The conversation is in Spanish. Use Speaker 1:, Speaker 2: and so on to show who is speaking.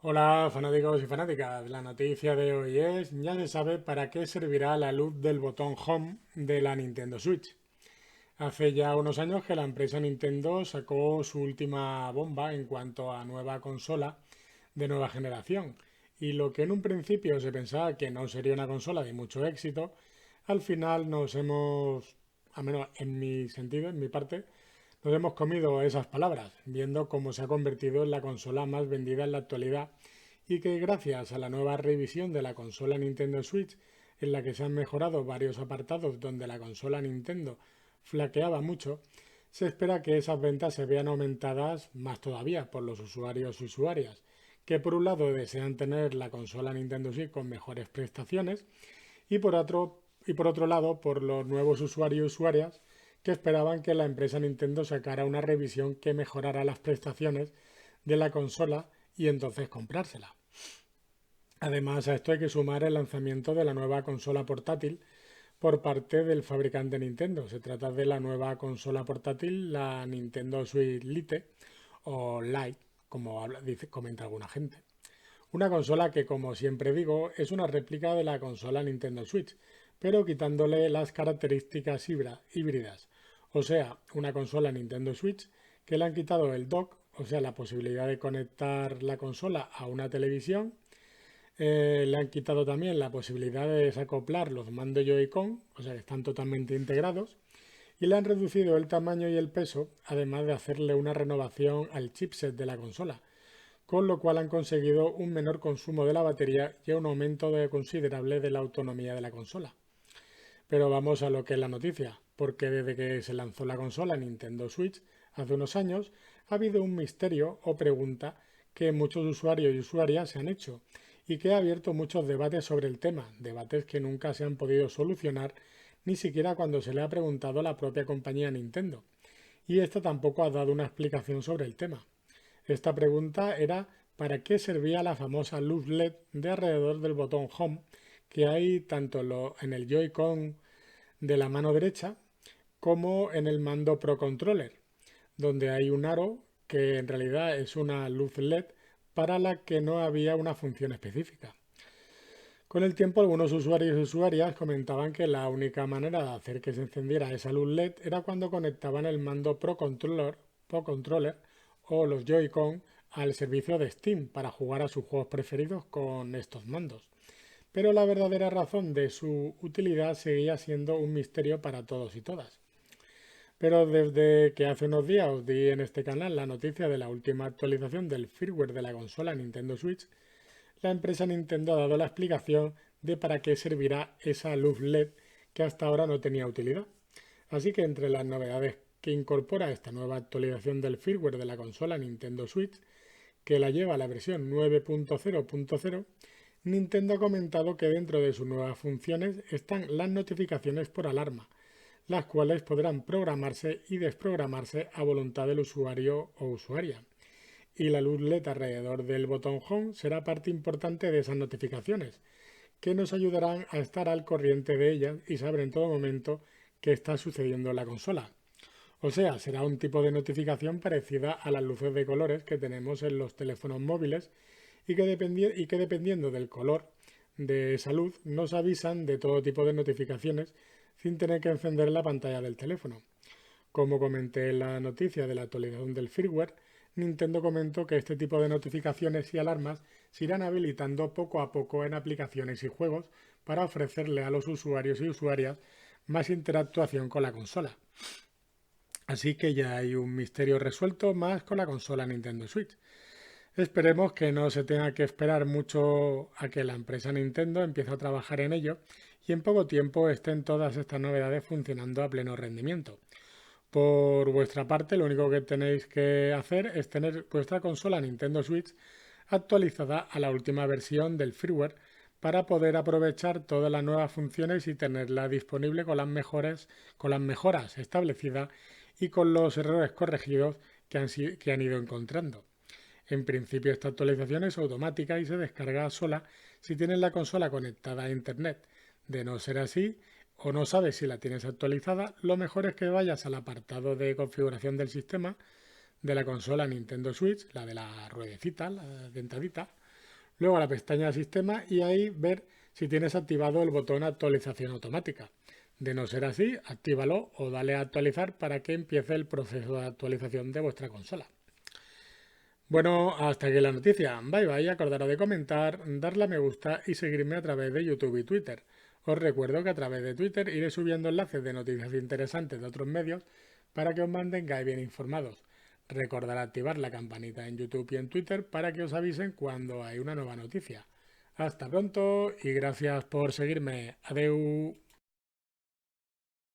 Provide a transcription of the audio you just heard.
Speaker 1: Hola fanáticos y fanáticas, la noticia de hoy es, ya se sabe para qué servirá la luz del botón Home de la Nintendo Switch. Hace ya unos años que la empresa Nintendo sacó su última bomba en cuanto a nueva consola de nueva generación, y lo que en un principio se pensaba que no sería una consola de mucho éxito, al final nos hemos, al menos en mi sentido, en mi parte, nos hemos comido esas palabras, viendo cómo se ha convertido en la consola más vendida en la actualidad y que gracias a la nueva revisión de la consola Nintendo Switch, en la que se han mejorado varios apartados donde la consola Nintendo flaqueaba mucho, se espera que esas ventas se vean aumentadas más todavía por los usuarios y usuarias, que por un lado desean tener la consola Nintendo Switch con mejores prestaciones y por otro lado por los nuevos usuarios y usuarias que esperaban que la empresa Nintendo sacara una revisión que mejorara las prestaciones de la consola y entonces comprársela. Además, a esto hay que sumar el lanzamiento de la nueva consola portátil por parte del fabricante Nintendo. Se trata de la nueva consola portátil, la Nintendo Switch Lite o Lite, como comenta alguna gente. Una consola que, como siempre digo, es una réplica de la consola Nintendo Switch, pero quitándole las características híbridas. O sea, una consola Nintendo Switch que le han quitado el dock, o sea, la posibilidad de conectar la consola a una televisión. Le han quitado también la posibilidad de desacoplar los mandos Joy-Con, o sea que están totalmente integrados, y le han reducido el tamaño y el peso, además de hacerle una renovación al chipset de la consola, con lo cual han conseguido un menor consumo de la batería y un aumento considerable de la autonomía de la consola. Pero vamos a lo que es la noticia, porque desde que se lanzó la consola Nintendo Switch hace unos años, ha habido un misterio o pregunta que muchos usuarios y usuarias se han hecho y que ha abierto muchos debates sobre el tema, debates que nunca se han podido solucionar ni siquiera cuando se le ha preguntado a la propia compañía Nintendo. Y esta tampoco ha dado una explicación sobre el tema. Esta pregunta era ¿para qué servía la famosa luz LED de alrededor del botón Home que hay tanto en el Joy-Con de la mano derecha como en el mando Pro Controller, donde hay un aro que en realidad es una luz LED para la que no había una función específica? Con el tiempo, algunos usuarios y usuarias comentaban que la única manera de hacer que se encendiera esa luz LED era cuando conectaban el mando Pro Controller o los Joy-Con al servicio de Steam para jugar a sus juegos preferidos con estos mandos. Pero la verdadera razón de su utilidad seguía siendo un misterio para todos y todas. Pero desde que hace unos días os di en este canal la noticia de la última actualización del firmware de la consola Nintendo Switch, la empresa Nintendo ha dado la explicación de para qué servirá esa luz LED que hasta ahora no tenía utilidad. Así que entre las novedades que incorpora esta nueva actualización del firmware de la consola Nintendo Switch, que la lleva a la versión 9.0.0, Nintendo ha comentado que dentro de sus nuevas funciones están las notificaciones por alarma, las cuales podrán programarse y desprogramarse a voluntad del usuario o usuaria. Y la luz LED alrededor del botón Home será parte importante de esas notificaciones, que nos ayudarán a estar al corriente de ellas y saber en todo momento qué está sucediendo en la consola. O sea, será un tipo de notificación parecida a las luces de colores que tenemos en los teléfonos móviles y que dependiendo del color de esa luz nos avisan de todo tipo de notificaciones sin tener que encender la pantalla del teléfono. Como comenté en la noticia de la actualización del firmware, Nintendo comentó que este tipo de notificaciones y alarmas se irán habilitando poco a poco en aplicaciones y juegos para ofrecerle a los usuarios y usuarias más interactuación con la consola. Así que ya hay un misterio resuelto más con la consola Nintendo Switch. Esperemos que no se tenga que esperar mucho a que la empresa Nintendo empiece a trabajar en ello y en poco tiempo estén todas estas novedades funcionando a pleno rendimiento. Por vuestra parte, lo único que tenéis que hacer es tener vuestra consola Nintendo Switch actualizada a la última versión del firmware para poder aprovechar todas las nuevas funciones y tenerla disponible con las mejoras establecidas y con los errores corregidos que han ido encontrando. En principio esta actualización es automática y se descarga sola si tienes la consola conectada a Internet. De no ser así o no sabes si la tienes actualizada, lo mejor es que vayas al apartado de configuración del sistema de la consola Nintendo Switch, la de la ruedecita, la dentadita, luego a la pestaña de sistema y ahí ver si tienes activado el botón actualización automática. De no ser así, actívalo o dale a actualizar para que empiece el proceso de actualización de vuestra consola. Bueno, hasta aquí la noticia. Bye bye, acordaros de comentar, darle a me gusta y seguirme a través de YouTube y Twitter. Os recuerdo que a través de Twitter iré subiendo enlaces de noticias interesantes de otros medios para que os mantengáis bien informados. Recordad activar la campanita en YouTube y en Twitter para que os avisen cuando hay una nueva noticia. Hasta pronto y gracias por seguirme. Adeu.